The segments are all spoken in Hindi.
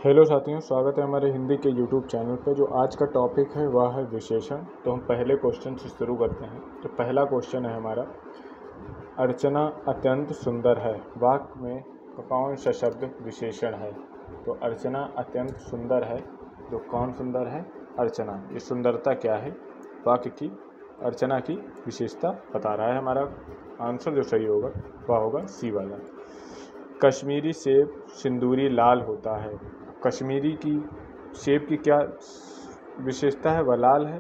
हेलो साथियों, स्वागत है हमारे हिंदी के यूट्यूब चैनल पे। जो आज का टॉपिक है वह है विशेषण। तो हम पहले क्वेश्चन से शुरू करते हैं। तो पहला क्वेश्चन है हमारा, अर्चना अत्यंत सुंदर है, वाक्य में कौन सा शब्द विशेषण है? तो अर्चना अत्यंत सुंदर है, तो कौन सुंदर है? अर्चना। ये सुंदरता क्या है? वाक्य की अर्चना की विशेषता बता रहा है। हमारा आंसर जो सही होगा वह होगा सी वाला। कश्मीरी सेब सिंदूरी लाल होता है। कश्मीरी की सेब की क्या विशेषता है? वह लाल है।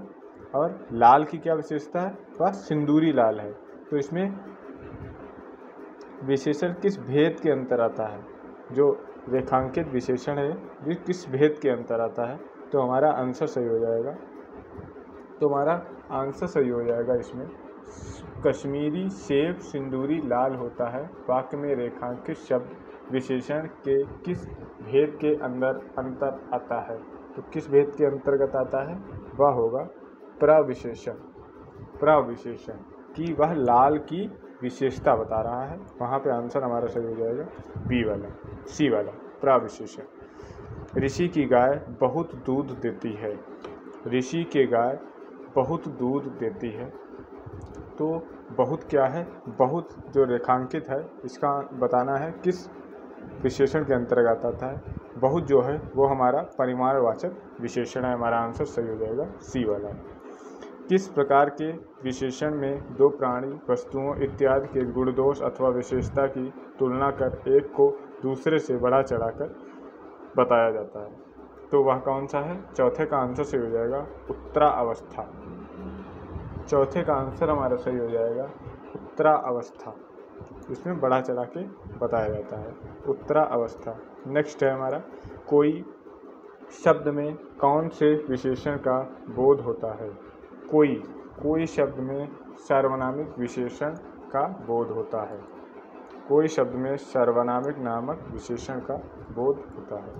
और लाल की क्या विशेषता है? वह सिंदूरी लाल है। तो इसमें विशेषण किस भेद के अंतर आता है? जो रेखांकित विशेषण है ये किस भेद के अंतर आता है? तो हमारा आंसर सही हो जाएगा। इसमें कश्मीरी सेब सिंदूरी लाल होता है, वाक्य में रेखांकित शब्द विशेषण के किस भेद के अंतर आता है? तो किस भेद के अंतर्गत आता है? वह होगा प्रविशेषण। प्रविशेषण कि वह लाल की विशेषता बता रहा है। वहाँ पे आंसर हमारा सही हो जाएगा बी वाला, सी वाला, प्रविशेषण। ऋषि की गाय बहुत दूध देती है। ऋषि की गाय बहुत दूध देती है। तो बहुत क्या है? बहुत जो रेखांकित है इसका बताना है किस विशेषण के अंतर्गत आता है। बहुत जो है वो हमारा परिमाणवाचक विशेषण है। हमारा आंसर सही हो जाएगा सी वाला। किस प्रकार के विशेषण में दो प्राणी, वस्तुओं इत्यादि के गुण दोष अथवा विशेषता की तुलना कर एक को दूसरे से बढ़ा चढ़ाकर बताया जाता है? तो वह कौन सा है? चौथे का आंसर सही हो जाएगा उत्तरावस्था। चौथे का आंसर हमारा सही हो जाएगा उत्तरावस्था। इसमें बढ़ा चढ़ा के बताया जाता है, उत्तरावस्था। नेक्स्ट है हमारा, कोई शब्द में कौन से विशेषण का बोध होता है? कोई शब्द में सार्वनामिक विशेषण का बोध होता है। कोई शब्द में सार्वनामिक नामक विशेषण का बोध होता है।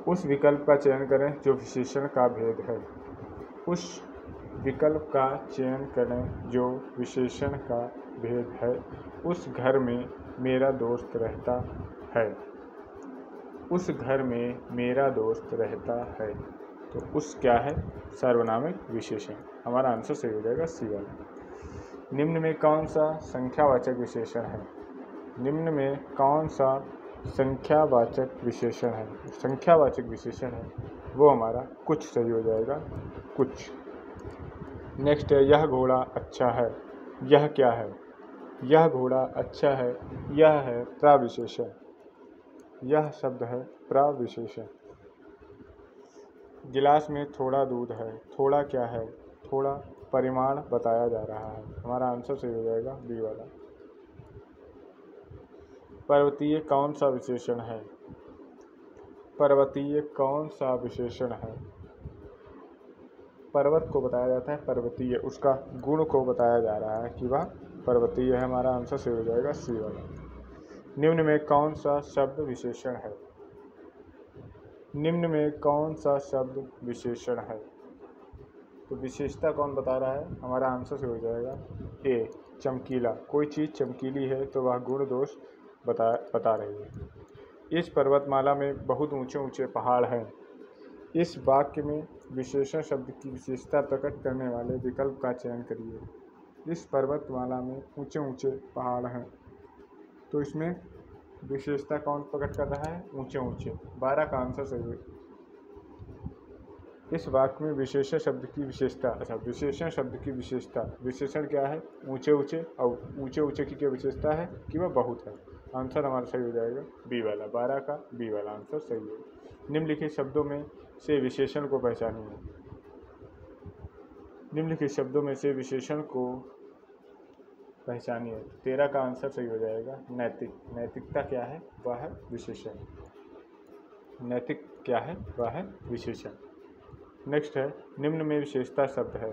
उस विकल्प का चयन करें जो विशेषण का भेद है। उस विकल्प का चयन करें जो विशेषण का भेद है। उस घर में मेरा दोस्त रहता है। उस घर में मेरा दोस्त रहता है। तो उस क्या है? सार्वनामिक विशेषण। हमारा आंसर सही हो जाएगा सी वाला। निम्न में कौन सा संख्यावाचक विशेषण है? निम्न में कौन सा संख्यावाचक विशेषण है? संख्यावाचक विशेषण है वो हमारा कुछ सही हो जाएगा, कुछ। नेक्स्ट है, यह घोड़ा अच्छा है। यह क्या है? यह घोड़ा अच्छा है, यह है प्रविशेषण। यह शब्द है प्रविशेषण। गिलास में थोड़ा दूध है। थोड़ा क्या है? थोड़ा परिमाण बताया जा रहा है। हमारा आंसर सही हो जाएगा बी वाला। पर्वतीय कौन सा विशेषण है? पर्वतीय कौन सा विशेषण है? पर्वत को बताया जाता है पर्वतीय, उसका गुण को बताया जा रहा है कि वह पर्वतीय है। हमारा आंसर सही हो जाएगा सी वाला। निम्न में कौन सा शब्द विशेषण है? निम्न में कौन सा शब्द विशेषण है? तो विशेषता कौन बता रहा है? हमारा आंसर सही हो जाएगा ए, चमकीला। कोई चीज़ चमकीली है तो वह गुण दोष बता रही है। इस पर्वतमाला में बहुत ऊंचे ऊंचे पहाड़ हैं। इस वाक्य में विशेषण शब्द की विशेषता प्रकट करने वाले विकल्प का चयन करिए। इस पर्वतमाला में ऊंचे ऊंचे पहाड़ हैं। तो इसमें विशेषता कौन प्रकट कर रहा है? ऊंचे ऊंचे। 12 का आंसर सही है। इस वाक्य में विशेषण शब्द की विशेषता, विशेषण शब्द की विशेषता, विशेषण क्या है? ऊंचे ऊंचे। और ऊंचे ऊंचे की क्या विशेषता है? कि वह बहुत है। आंसर हमारा सही हो जाएगा बी वाला। 12 का बी वाला आंसर सही है। निम्नलिखित शब्दों में से विशेषण को पहचानिए। निम्नलिखित शब्दों में से विशेषण को पहचानिए। 13 का आंसर सही हो जाएगा नैतिक। नैतिकता क्या है? वह है विशेषण। नैतिक क्या है? वह है विशेषण। नेक्स्ट है, निम्न में विशेषता शब्द है।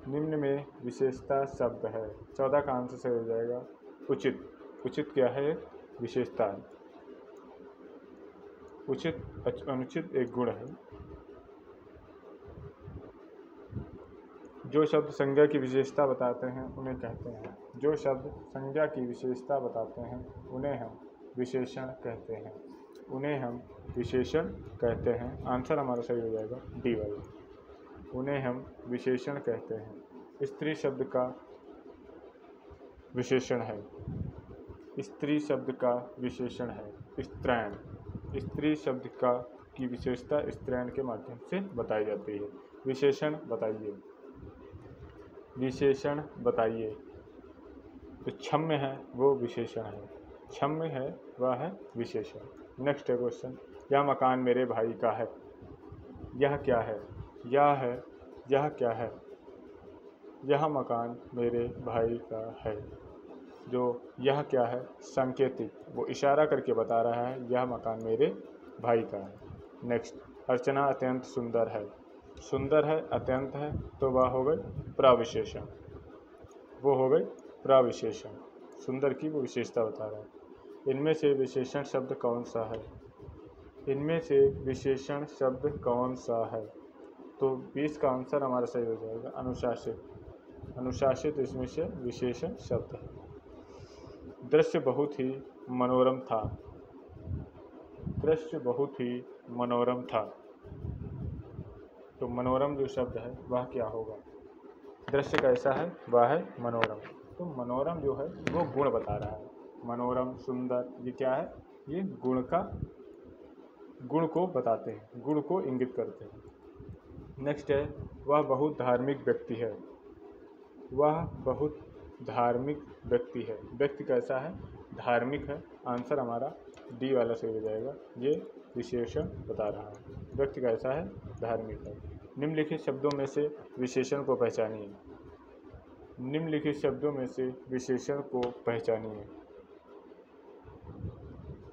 निम्न में विशेषता शब्द है। 14 का आंसर सही हो जाएगा उचित। उचित क्या है? विशेषता है। उचित अनुचित एक गुण है। जो शब्द संज्ञा की विशेषता बताते हैं उन्हें कहते हैं। जो शब्द संज्ञा की विशेषता बताते हैं उन्हें हम विशेषण कहते हैं। उन्हें हम विशेषण कहते हैं। आंसर हमारा सही हो जाएगा डी वाला। उन्हें हम विशेषण कहते हैं। स्त्री शब्द का विशेषण है। स्त्री शब्द का विशेषण है स्त्रैण। स्त्री शब्द का की विशेषता स्त्रैण के माध्यम से बताई जाती है। विशेषण बताइए। विशेषण बताइए। जो क्षम्य है वो विशेषण है। क्षम्य है वह है विशेषण। नेक्स्ट है क्वेश्चन, यह मकान मेरे भाई का है। यह क्या है? यह क्या है? यह मकान मेरे भाई का है। जो यह क्या है सांकेतिक, वो इशारा करके बता रहा है यह मकान मेरे भाई का है। नेक्स्ट, अर्चना अत्यंत सुंदर है। सुंदर है अत्यंत है तो वह हो गई प्रविशेषण। वो हो गई प्रविशेषण। सुंदर की वो विशेषता बता रहा है। इनमें से विशेषण शब्द कौन सा है? इनमें से विशेषण शब्द कौन सा है? तो 20 का आंसर हमारा सही हो जाएगा अनुशासित। अनुशासित इसमें से विशेषण शब्द है। दृश्य बहुत ही मनोरम था। दृश्य बहुत ही मनोरम था। तो मनोरम जो शब्द है वह क्या होगा? दृश्य कैसा है? वह है मनोरम। तो मनोरम जो है वो गुण बता रहा है। मनोरम, सुंदर, ये क्या है? ये गुण को बताते हैं, गुण को इंगित करते हैं। नेक्स्ट है, वह बहुत धार्मिक व्यक्ति है। वह बहुत धार्मिक व्यक्ति है। व्यक्ति कैसा है? धार्मिक है। आंसर हमारा डी वाला सही हो जाएगा। ये विशेषण बता रहा है व्यक्ति कैसा है? धार्मिक है। निम्नलिखित शब्दों में से विशेषण को पहचानिए। निम्नलिखित शब्दों में से विशेषण को पहचानिए।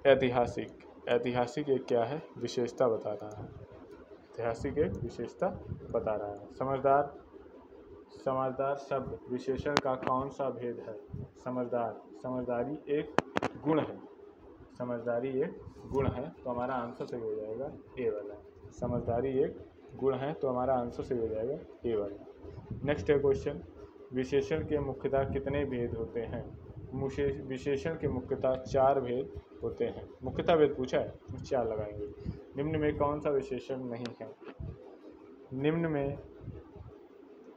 ऐतिहासिक। ऐतिहासिक एक क्या है? विशेषता बता रहा है। ऐतिहासिक एक विशेषता बता रहा है। समझदार। समझदार शब्द विशेषण का कौन सा भेद है? समझदार, समझदारी एक गुण है। समझदारी एक गुण है तो हमारा आंसर सही हो जाएगा ए वाला। समझदारी एक गुण है तो हमारा आंसर सही हो जाएगा ए वाला। नेक्स्ट है क्वेश्चन, विशेषण के मुख्यतः कितने भेद होते हैं? विशेषण के मुख्यतः 4 भेद होते हैं। मुख्यतः भेद पूछा है, 4 लगाएंगे। निम्न में कौन सा विशेषण नहीं है? निम्न में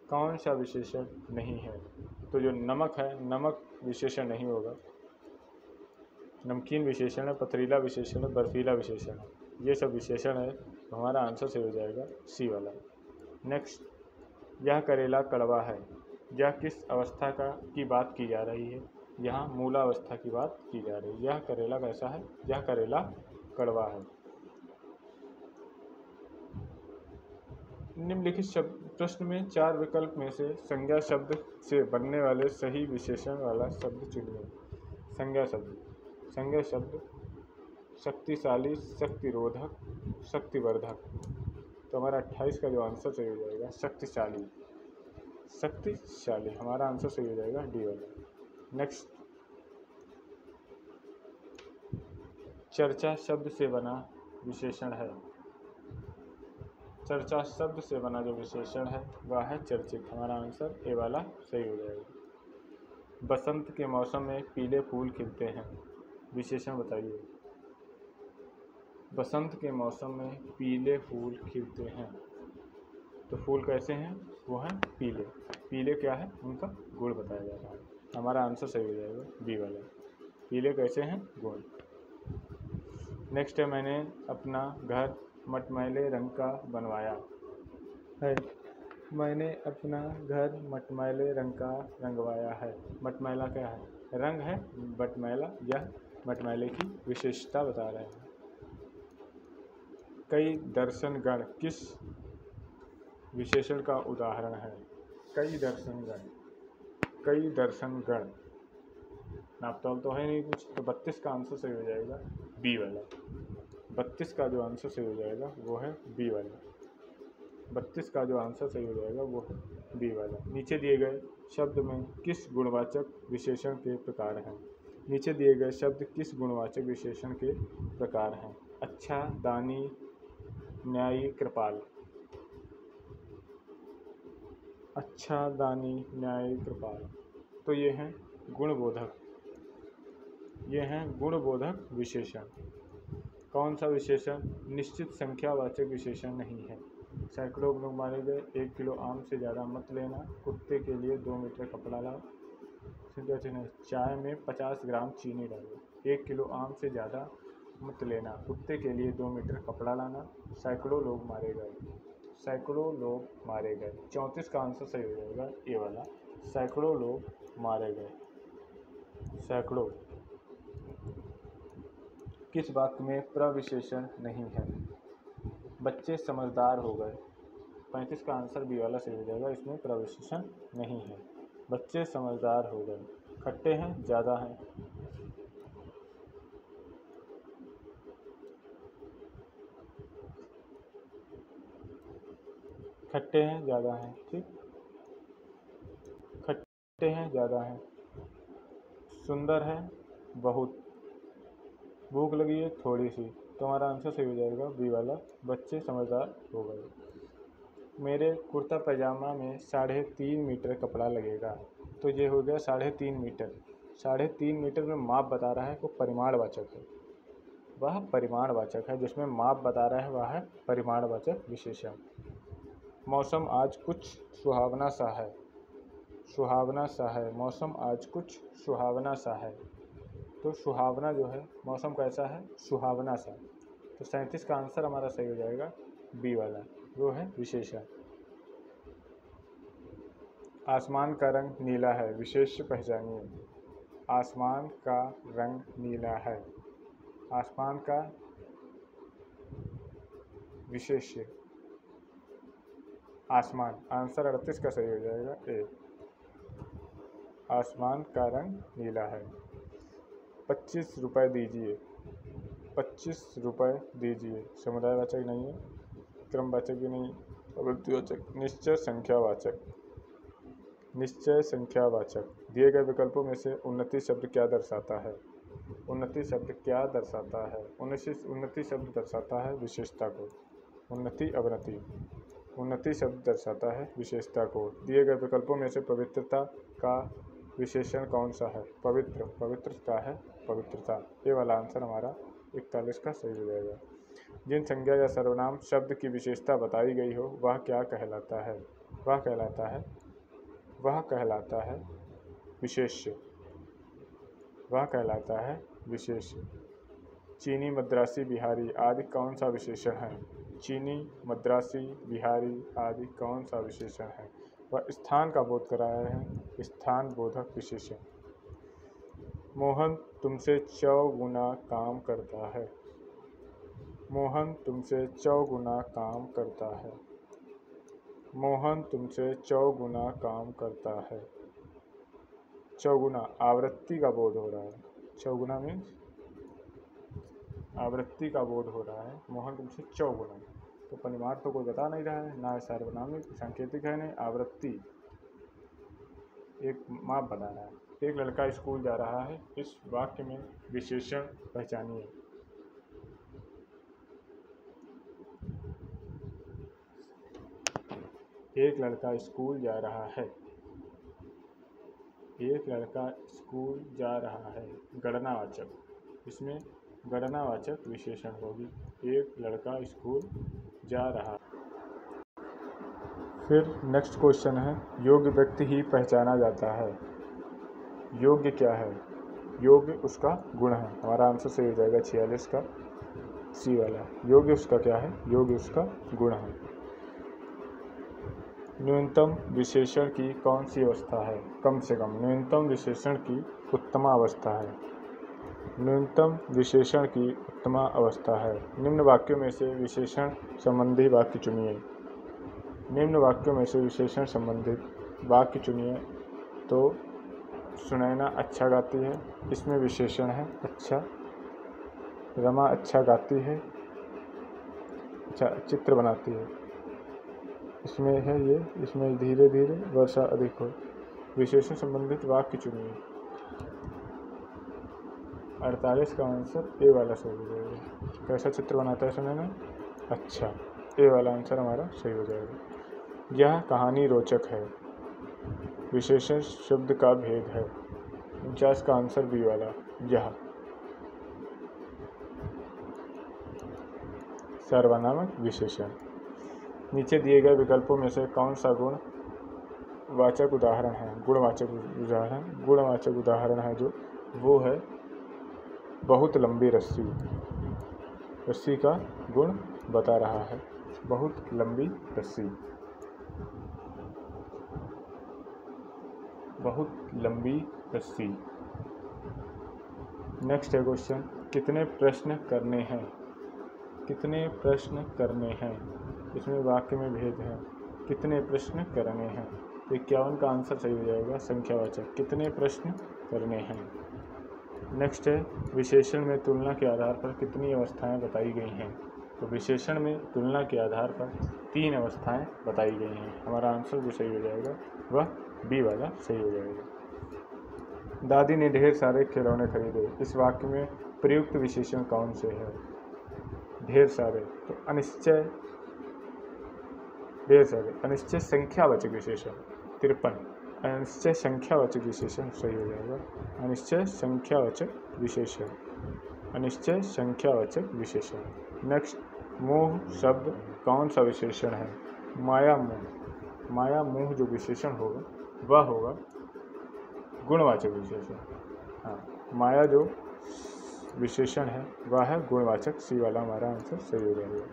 कौन सा विशेषण नहीं है? तो जो नमक है, नमक विशेषण नहीं होगा। नमकीन विशेषण है, पथरीला विशेषण है, बर्फीला विशेषण है, ये सब विशेषण है तो हमारा आंसर सही हो जाएगा सी वाला। नेक्स्ट, यह करेला कड़वा है। यह किस अवस्था की बात की जा रही है? यहाँ मूलावस्था की बात की जा रही है। यह करेला कैसा है? यह करेला कड़वा है। निम्नलिखित शब्द प्रश्न में 4 विकल्प में से संज्ञा शब्द से बनने वाले सही विशेषण वाला शब्द चुनिए। संज्ञा शब्द। संज्ञा शब्द शक्तिशाली, शक्तिरोधक, शक्तिवर्धक। तो हमारा 28 का जो आंसर सही हो जाएगा शक्तिशाली। शक्तिशाली हमारा आंसर सही हो जाएगा डी वाला। नेक्स्ट, चर्चा शब्द से बना विशेषण है। चर्चा शब्द से बना जो विशेषण है वह है चर्चित। हमारा आंसर ए वाला सही हो जाएगा। बसंत के मौसम में पीले फूल खिलते हैं। विशेषण बताइए। बसंत के मौसम में पीले फूल खिलते हैं तो फूल कैसे हैं? वो हैं पीले। पीले क्या है? उनका गुण बताया जा रहा है। हमारा आंसर सही हो जाएगा बी वाला। पीले कैसे हैं? गुण। नेक्स्ट है, मैंने अपना घर मटमैले रंग का बनवाया है। मैंने अपना घर मटमैले रंग का रंगवाया है। मटमैला क्या है? रंग है। मटमैला यह मटमैले की विशेषता बता रहे हैं। कई दर्शनगण किस विशेषण का उदाहरण है? कई दर्शनगण। कई दर्शनगण नापतोल तो है नहीं कुछ, तो 32 का आंसर सही हो जाएगा बी वाला। 32 का जो आंसर सही हो जाएगा वो है बी वाला। 32 का जो आंसर सही हो जाएगा वो है बी वाला। नीचे दिए गए शब्द में किस गुणवाचक विशेषण के प्रकार हैं? नीचे दिए गए शब्द किस गुणवाचक विशेषण के प्रकार हैं? अच्छा, दानी, न्यायी, कृपाल। अच्छा, दानी, न्यायी, कृपाल। तो ये हैं गुणबोधक। ये हैं गुणबोधक विशेषण। कौन सा विशेषण निश्चित संख्यावाचक विशेषण नहीं है? सैकड़ों लोग मारे गए, 1 किलो आम से ज़्यादा मत लेना, कुत्ते के लिए 2 मीटर कपड़ा लाओ, चाय में 50 ग्राम चीनी डालो, 1 किलो आम से ज़्यादा मत लेना, कुत्ते के लिए 2 मीटर कपड़ा लाना, सैकड़ों लोग मारे गए। सैकड़ों लोग मारे गए, 34 का आंसर सही हो जाएगा ये वाला, सैकड़ों लोग मारे गए। सैकड़ों किस वाक्य में प्रविशेषण नहीं है? बच्चे समझदार हो गए, 35 का आंसर बी वाला सही हो जाएगा, इसमें प्रविशेषण नहीं है। बच्चे समझदार हो गए, खट्टे हैं ज़्यादा हैं, खट्टे हैं ज़्यादा हैं, ठीक, खट्टे हैं ज़्यादा हैं। सुंदर है बहुत, भूख लगी है थोड़ी सी, तो हमारा आंसर सही हो जाएगा बी वाला, बच्चे समझदार हो गए। मेरे कुर्ता पैजामा में 3.5 मीटर कपड़ा लगेगा, तो ये हो गया 3.5 मीटर। 3.5 मीटर में माप बता रहा है वो परिमाणवाचक है, वह परिमाणवाचक है, जिसमें माप बता रहा है वह है परिमाणवाचक विशेषण। मौसम आज कुछ सुहावना सा है, सुहावना सा है, मौसम आज कुछ सुहावना सा है, तो सुहावना जो है मौसम कैसा है, सुहावना सा, तो 37 का आंसर हमारा सही हो जाएगा बी वाला, वो है विशेषण। आसमान का रंग नीला है, विशेष्य पहचानिए। आसमान का रंग नीला है, आसमान का विशेष्य आसमान, आंसर 38 का सही हो जाएगा ए, आसमान का रंग नीला है। 25 रुपये दीजिए, 25 रुपये दीजिए, समुदायवाचक नहीं है, क्रमवाचक भी नहीं, प्रवृत्तिवाचक, निश्चय संख्यावाचक, निश्चय संख्यावाचक। दिए गए विकल्पों में से उन्नति शब्द क्या दर्शाता है? उन्नति शब्द क्या दर्शाता है? उन्नति शब्द दर्शाता है विशेषता को, उन्नति अवनति, उन्नति शब्द दर्शाता है विशेषता को। दिए गए विकल्पों में से पवित्रता का विशेषण कौन सा है? पवित्र, पवित्रता है पवित्रता, ये वाला आंसर हमारा 41 का सही हो जाएगा। जिन संज्ञा या सर्वनाम शब्द की विशेषता बताई गई हो वह क्या कहलाता है? वह कहलाता है विशेष्य, वह कहलाता है विशेष्य। चीनी, मद्रासी, बिहारी आदि कौन सा विशेषण है? चीनी, मद्रासी, बिहारी आदि कौन सा विशेषण है? वह स्थान का बोध करा रहे हैं, स्थान बोधक विशेषण। मोहन तुमसे 4 गुना काम करता है, मोहन तुमसे 4 गुना काम करता है, मोहन तुमसे 4 गुना काम करता है। 4 गुना आवृत्ति का बोध हो रहा है, 4 गुना मीन्स आवृत्ति का बोध हो रहा है, मोहन तुमसे 4 गुना, तो परिमाण तो कोई बता नहीं रहा है, ना सार्वनामिक सांकेतिक है, नहीं आवृत्ति, एक माप बता रहा है। एक लड़का स्कूल जा रहा है, इस वाक्य में विशेषण पहचानिए। एक लड़का स्कूल जा रहा है, एक लड़का स्कूल जा रहा है, गणनावाचक, इसमें गणनावाचक विशेषण होगी, एक लड़का स्कूल जा रहा। फिर नेक्स्ट क्वेश्चन है, योग्य व्यक्ति ही पहचाना जाता है। योग्य क्या है? योग्य उसका गुण है, हमारा आंसर सही हो जाएगा 46 का सी वाला। योग्य उसका क्या है? योग्य उसका गुण है। न्यूनतम विशेषण की कौन सी अवस्था है? कम से कम, न्यूनतम विशेषण की उत्तम अवस्था है, न्यूनतम विशेषण की उत्तम अवस्था है। निम्न वाक्यों में से विशेषण संबंधी वाक्य चुनिए, निम्न वाक्यों में से विशेषण संबंधित वाक्य चुनिए। तो सुनैना अच्छा गाती है, इसमें विशेषण है अच्छा। रमा अच्छा गाती है, अच्छा चित्र बनाती है, इसमें है ये, इसमें धीरे धीरे वर्षा अधिक हो। विशेषण संबंधित वाक्य चुनिए। 48 का आंसर ए वाला सही हो जाएगा। कैसा चित्र बनाता है सुनैना? अच्छा, ए वाला आंसर हमारा सही हो जाएगा। यह कहानी रोचक है, विशेषण शब्द का भेद है। 49 का आंसर बी वाला, यह। सर्वनामक विशेषण। नीचे दिए गए विकल्पों में से कौन सा गुणवाचक उदाहरण है? गुणवाचक उदाहरण है जो वो है बहुत लंबी रस्सी। रस्सी का गुण बता रहा है, बहुत लंबी रस्सी, बहुत लंबी रस्सी। नेक्स्ट है क्वेश्चन, कितने प्रश्न करने हैं? कितने प्रश्न करने हैं? इसमें वाक्य में भेद है। कितने प्रश्न करने हैं? 51 का आंसर सही हो जाएगा, संख्यावाचक। कितने प्रश्न करने हैं। नेक्स्ट है, विशेषण में तुलना के आधार पर कितनी अवस्थाएं बताई गई हैं? तो विशेषण में तुलना के आधार पर 3 अवस्थाएं बताई गई हैं। हमारा आंसर जो सही हो जाएगा वह बी वाला सही हो जाएगा। दादी ने ढेर सारे खिलौने खरीदे। इस वाक्य में प्रयुक्त विशेषण कौन से है? ढेर सारे, तो अनिश्चय, ढेर सारे अनिश्चय संख्यावाचक विशेषण 53। अनिश्चय संख्यावाचक विशेषण सही हो जाएगा। अनिश्चय संख्यावाचक विशेषण, अनिश्चय संख्यावाचक विशेषण। नेक्स्ट, मोह शब्द कौन सा विशेषण है? माया मोह। माया मोह जो विशेषण होगा वह होगा गुणवाचक विशेषण। हाँ, माया जो विशेषण है वह है गुणवाचक। सी वाला हमारा आंसर सही हो जाएगा।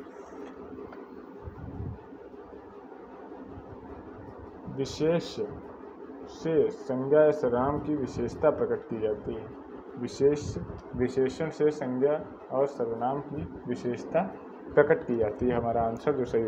विशेष से संज्ञा या सर्वनाम की विशेषता प्रकट की जाती है। विशेषण से संज्ञा और सर्वनाम की विशेषता प्रकट की जाती है। हमारा आंसर जो सही